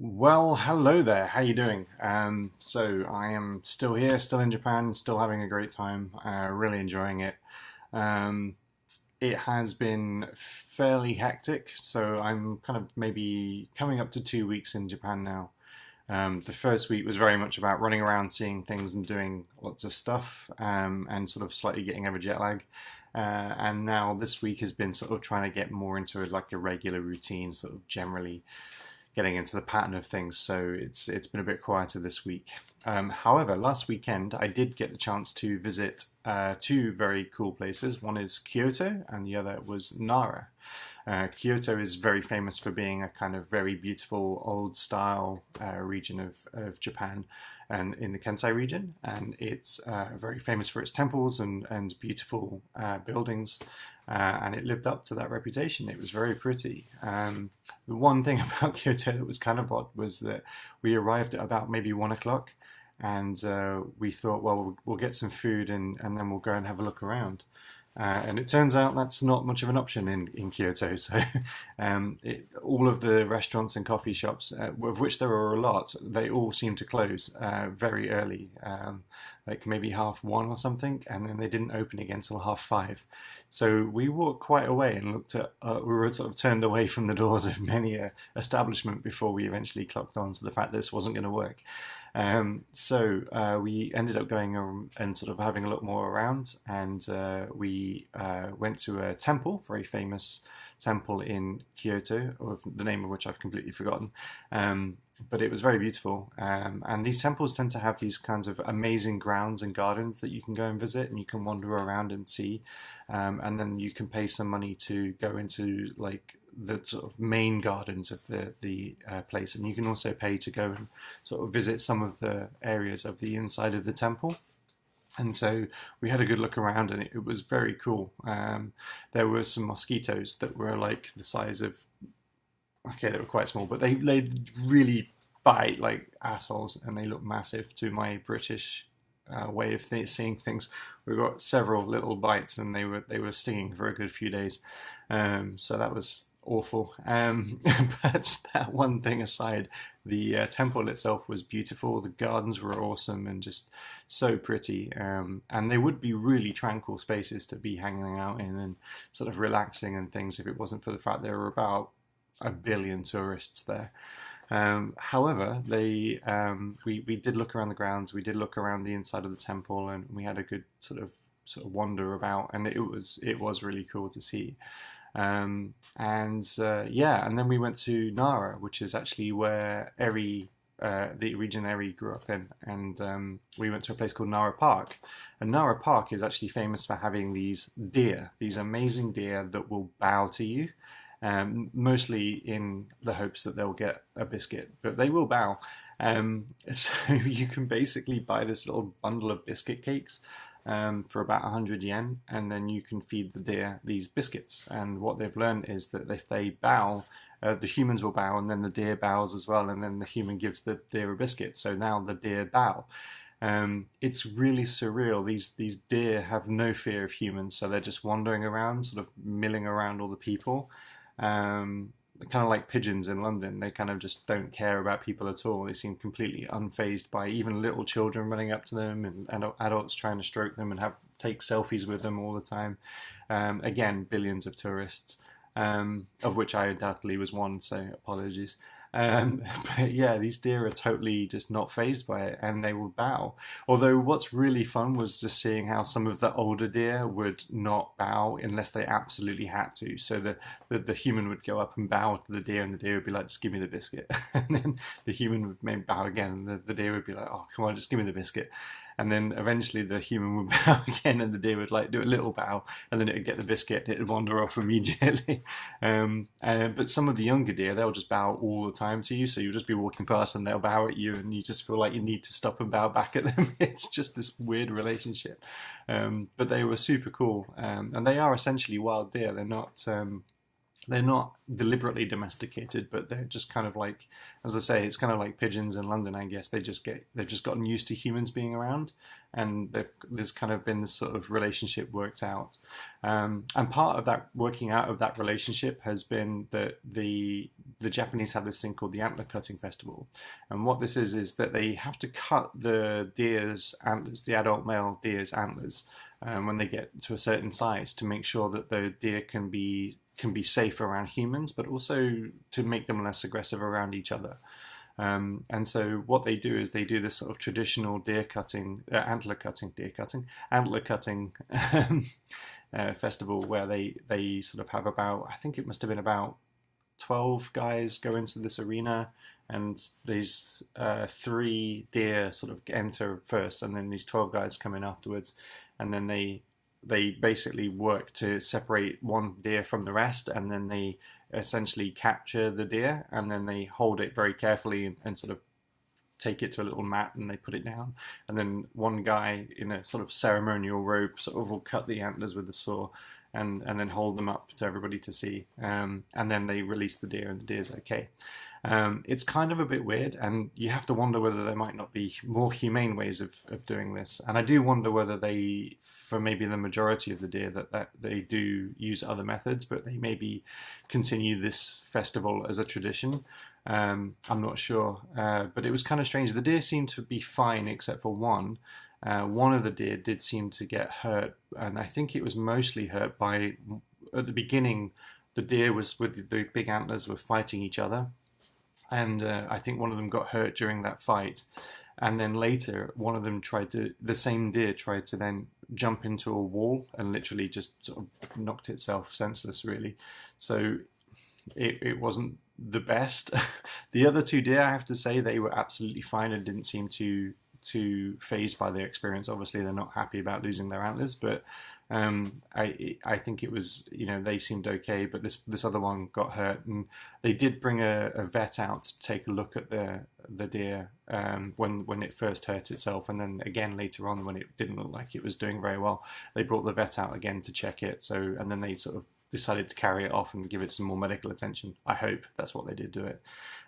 Well, hello there. How you doing? So I am still here, still in Japan, still having a great time. Really enjoying it. Um, it has been fairly hectic, so I'm kind of maybe coming up to 2 weeks in Japan now. The first week was very much about running around, seeing things, and doing lots of stuff, and sort of slightly getting over jet lag. And now this week has been sort of trying to get more into like a regular routine, sort of generally getting into the pattern of things. So it's been a bit quieter this week. However, last weekend I did get the chance to visit two very cool places. One is Kyoto, and the other was Nara. Kyoto is very famous for being a kind of very beautiful old style region of Japan and in the Kansai region, and it's very famous for its temples and beautiful buildings, and it lived up to that reputation. It was very pretty. The one thing about Kyoto that was kind of odd was that we arrived at about maybe 1 o'clock, and we thought, well, we'll get some food and then we'll go and have a look around. And it turns out that's not much of an option in Kyoto. So all of the restaurants and coffee shops, of which there are a lot, they all seem to close very early, like maybe 1:30 or something, and then they didn't open again till 5:30. So we walked quite a way and looked at, we were sort of turned away from the doors of many a establishment before we eventually clocked on to the fact that this wasn't going to work. So we ended up going and sort of having a look more around, and we went to a temple, very famous temple in Kyoto, of the name of which I've completely forgotten. But it was very beautiful. And these temples tend to have these kinds of amazing grounds and gardens that you can go and visit, and you can wander around and see. And then you can pay some money to go into like the sort of main gardens of the place, and you can also pay to go and sort of visit some of the areas of the inside of the temple. And so we had a good look around, and it was very cool. There were some mosquitoes that were like the size of, okay, they were quite small, but they really bite like assholes, and they look massive to my British way of seeing things. We got several little bites, and they were stinging for a good few days. So that was awful. But that one thing aside, the temple itself was beautiful. The gardens were awesome and just so pretty. And they would be really tranquil spaces to be hanging out in and sort of relaxing and things if it wasn't for the fact there were about 1 billion tourists there. However, we did look around the grounds. We did look around the inside of the temple, and we had a good sort of wander about, and it was really cool to see. Yeah, and then we went to Nara, which is actually where the region Eri grew up in, and we went to a place called Nara Park. And Nara Park is actually famous for having these amazing deer that will bow to you, mostly in the hopes that they'll get a biscuit, but they will bow. So you can basically buy this little bundle of biscuit cakes for about 100 yen, and then you can feed the deer these biscuits. And what they've learned is that if they bow, the humans will bow, and then the deer bows as well, and then the human gives the deer a biscuit. So now the deer bow. It's really surreal. These deer have no fear of humans, so they're just wandering around, sort of milling around all the people. Kind of like pigeons in London. They kind of just don't care about people at all. They seem completely unfazed by even little children running up to them, and adults trying to stroke them and take selfies with them all the time. Again, billions of tourists, of which I undoubtedly was one, so apologies. Um, but yeah, these deer are totally just not fazed by it, and they will bow. Although what's really fun was just seeing how some of the older deer would not bow unless they absolutely had to. So the human would go up and bow to the deer, and the deer would be like, "Just give me the biscuit." And then the human would maybe bow again, and the deer would be like, "Oh, come on, just give me the biscuit." And then eventually the human would bow again, and the deer would like do a little bow, and then it would get the biscuit, and it would wander off immediately. But some of the younger deer, they'll just bow all the time to you, so you'll just be walking past and they'll bow at you, and you just feel like you need to stop and bow back at them. It's just this weird relationship. But they were super cool, and they are essentially wild deer. They're not they're not deliberately domesticated, but they're just kind of like, as I say, it's kind of like pigeons in London, I guess. They've just gotten used to humans being around, and there's kind of been this sort of relationship worked out. And part of that working out of that relationship has been that the Japanese have this thing called the antler cutting festival, and what this is that they have to cut the deer's antlers, the adult male deer's antlers, when they get to a certain size, to make sure that the deer can be safe around humans, but also to make them less aggressive around each other. And so what they do is they do this sort of traditional antler cutting festival, where they sort of have about, I think it must have been about 12 guys go into this arena, and these 3 deer sort of enter first, and then these 12 guys come in afterwards, and then they basically work to separate one deer from the rest, and then they essentially capture the deer, and then they hold it very carefully and sort of take it to a little mat, and they put it down, and then one guy in a sort of ceremonial robe sort of will cut the antlers with a saw, and then hold them up to everybody to see, and then they release the deer, and the deer's okay. It's kind of a bit weird, and you have to wonder whether there might not be more humane ways of doing this. And I do wonder whether they, for maybe the majority of the deer, that they do use other methods, but they maybe continue this festival as a tradition. I'm not sure, but it was kind of strange. The deer seemed to be fine except for one. One of the deer did seem to get hurt, and I think it was mostly hurt by, at the beginning, the deer was with the big antlers were fighting each other. And I think one of them got hurt during that fight. And then later, one of them the same deer tried to then jump into a wall and literally just sort of knocked itself senseless, really. So it wasn't the best. The other 2 deer, I have to say, they were absolutely fine and didn't seem too phased by their experience. Obviously, they're not happy about losing their antlers, but I think it was, they seemed okay, but this other one got hurt, and they did bring a vet out to take a look at the deer when it first hurt itself, and then again later on when it didn't look like it was doing very well, they brought the vet out again to check it. So, and then they sort of decided to carry it off and give it some more medical attention. I hope that's what they did do it.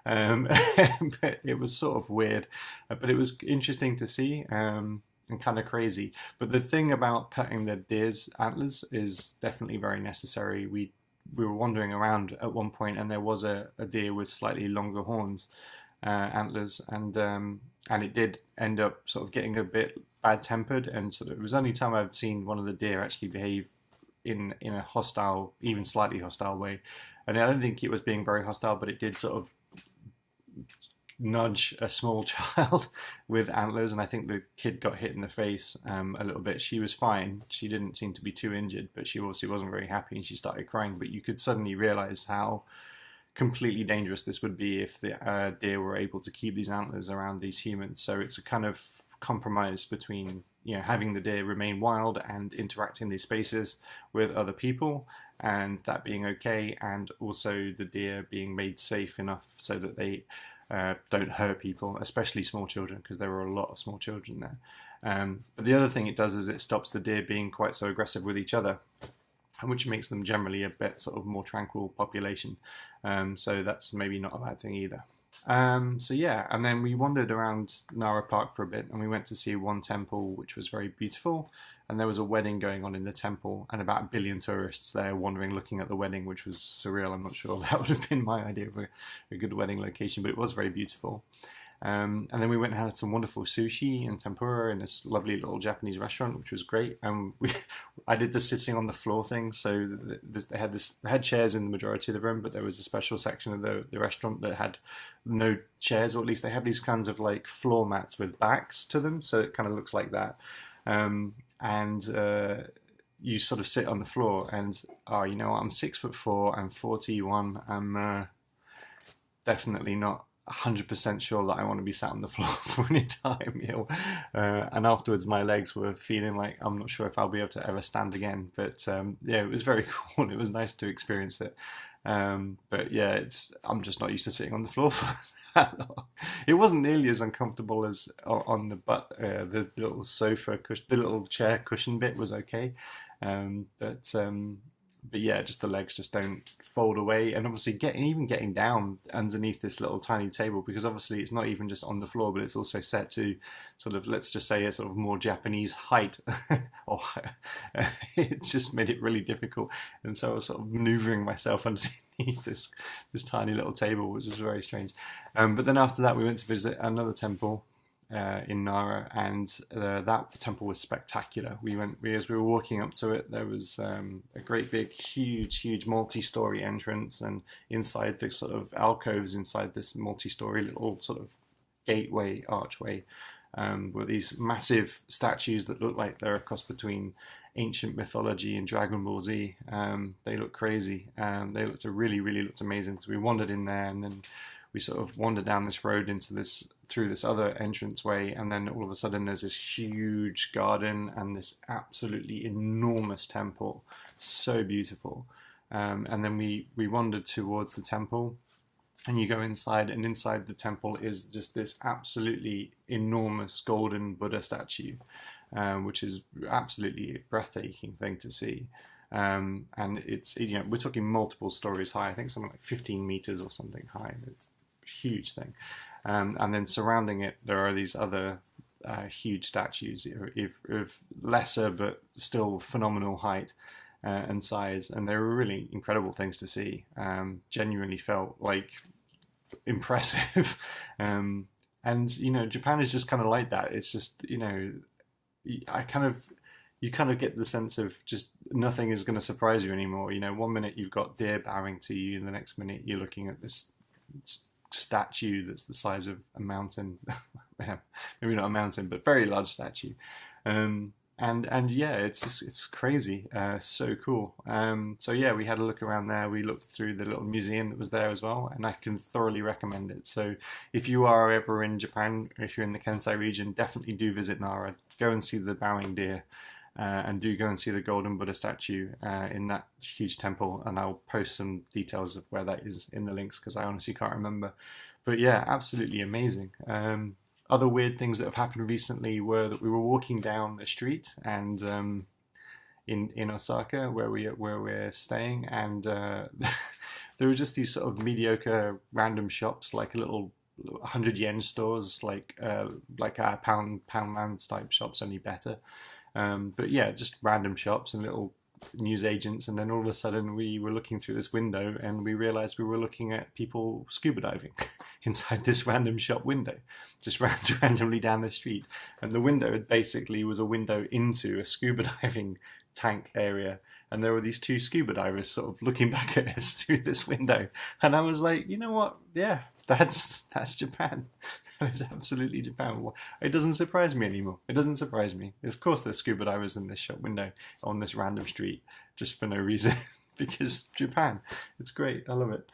But it was sort of weird, but it was interesting to see. And kind of crazy. But the thing about cutting the deer's antlers is definitely very necessary. We were wandering around at one point, and there was a deer with slightly longer horns, antlers, and it did end up sort of getting a bit bad-tempered, and sort of, it was the only time I've seen one of the deer actually behave in a hostile, even slightly hostile way. And I don't think it was being very hostile, but it did sort of nudge a small child with antlers, and I think the kid got hit in the face a little bit. She was fine. She didn't seem to be too injured, but she obviously wasn't very happy, and she started crying. But you could suddenly realize how completely dangerous this would be if the deer were able to keep these antlers around these humans. So it's a kind of compromise between having the deer remain wild and interact in these spaces with other people, and that being okay, and also the deer being made safe enough so that they don't hurt people, especially small children, because there were a lot of small children there. But the other thing it does is it stops the deer being quite so aggressive with each other, which makes them generally a bit sort of more tranquil population. So that's maybe not a bad thing either. So yeah, and then we wandered around Nara Park for a bit, and we went to see one temple which was very beautiful, and there was a wedding going on in the temple, and about 1 billion tourists there wandering looking at the wedding, which was surreal. I'm not sure that would have been my idea of a good wedding location, but it was very beautiful. And then we went and had some wonderful sushi and tempura in this lovely little Japanese restaurant, which was great. And I did the sitting on the floor thing. So they had chairs in the majority of the room, but there was a special section of the restaurant that had no chairs, or at least they have these kinds of like floor mats with backs to them. So it kind of looks like that. You sort of sit on the floor, and you know what? I'm 6'4", I'm 41. I'm definitely not 100% sure that I want to be sat on the floor for an entire meal. And afterwards, my legs were feeling like I'm not sure if I'll be able to ever stand again. But yeah, it was very cool. It was nice to experience it. But yeah, I'm just not used to sitting on the floor for that long. It wasn't nearly as uncomfortable as on the butt. The little sofa cushion, the little chair cushion bit was okay. But but yeah, just the legs just don't fold away, and obviously getting down underneath this little tiny table, because obviously it's not even just on the floor, but it's also set to sort of, let's just say, a sort of more Japanese height. Or it's just made it really difficult, and so I was sort of maneuvering myself underneath this tiny little table, which was very strange. But then after that, we went to visit another temple in Nara, and that temple was spectacular. As we were walking up to it, there was a great big, huge multi-story entrance, and inside the sort of alcoves inside this multi-story little sort of gateway archway were these massive statues that look like they're a cross between ancient mythology and Dragon Ball Z. They look crazy. They looked really looked amazing. So we wandered in there, and then we sort of wander down this road through this other entranceway, and then all of a sudden there's this huge garden and this absolutely enormous temple, so beautiful. And then we wandered towards the temple, and you go inside, and inside the temple is just this absolutely enormous golden Buddha statue, which is absolutely a breathtaking thing to see. And it's, we're talking multiple stories high. I think something like 15 meters or something high. It's huge thing, and then surrounding it there are these other huge statues of lesser but still phenomenal height and size, and they were really incredible things to see. Genuinely felt like impressive. And Japan is just kind of like that. It's just, you kind of get the sense of just nothing is going to surprise you anymore. One minute you've got deer bowing to you, and the next minute you're looking at this statue that's the size of a mountain. Maybe not a mountain, but very large statue. And yeah, it's crazy. So cool. So yeah, we had a look around there. We looked through the little museum that was there as well, and I can thoroughly recommend it. So if you are ever in Japan, or if you're in the Kansai region, definitely do visit Nara. Go and see the bowing deer. And do go and see the golden Buddha statue in that huge temple, and I'll post some details of where that is in the links, because I honestly can't remember. But yeah, absolutely amazing. Other weird things that have happened recently were that we were walking down a street, and in Osaka, where we're staying, and there were just these sort of mediocre random shops, like a little 100 yen stores, like our Poundland type shops, only better. But yeah, just random shops and little news agents, and then all of a sudden we were looking through this window, and we realized we were looking at people scuba diving inside this random shop window, just randomly down the street. And the window basically was a window into a scuba diving tank area, and there were these two scuba divers sort of looking back at us through this window, and I was like, you know what, yeah, that's Japan. That is absolutely Japan. It doesn't surprise me anymore. It doesn't surprise me. Of course there's scuba divers in this shop window on this random street, just for no reason, because Japan. It's great. I love it.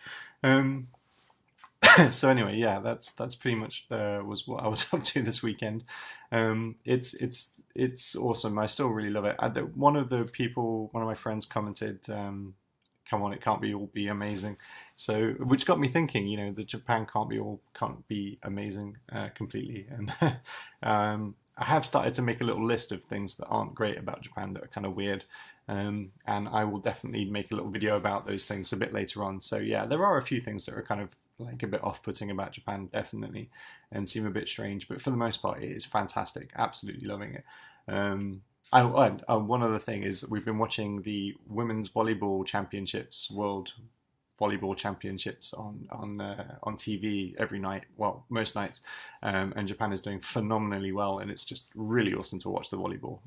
So anyway, yeah, that's pretty much was what I was up to this weekend. It's awesome. I still really love it. One of my friends commented, come on, it can't all be amazing. So, which got me thinking, that Japan can't be amazing completely. And I have started to make a little list of things that aren't great about Japan, that are kind of weird. And I will definitely make a little video about those things a bit later on. So yeah, there are a few things that are kind of like a bit off-putting about Japan, definitely, and seem a bit strange. But for the most part, it is fantastic. Absolutely loving it. One other thing is, we've been watching the women's volleyball championships, world volleyball championships on TV every night, well, most nights, and Japan is doing phenomenally well, and it's just really awesome to watch the volleyball.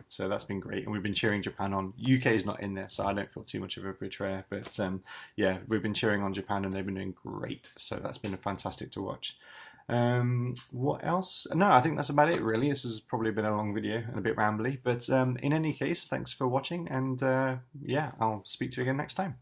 So that's been great, and we've been cheering Japan on. UK is not in there, so I don't feel too much of a betrayer, but yeah, we've been cheering on Japan, and they've been doing great, so that's been fantastic to watch. What else? No, I think that's about it, really. This has probably been a long video and a bit rambly, but in any case, thanks for watching, and yeah, I'll speak to you again next time.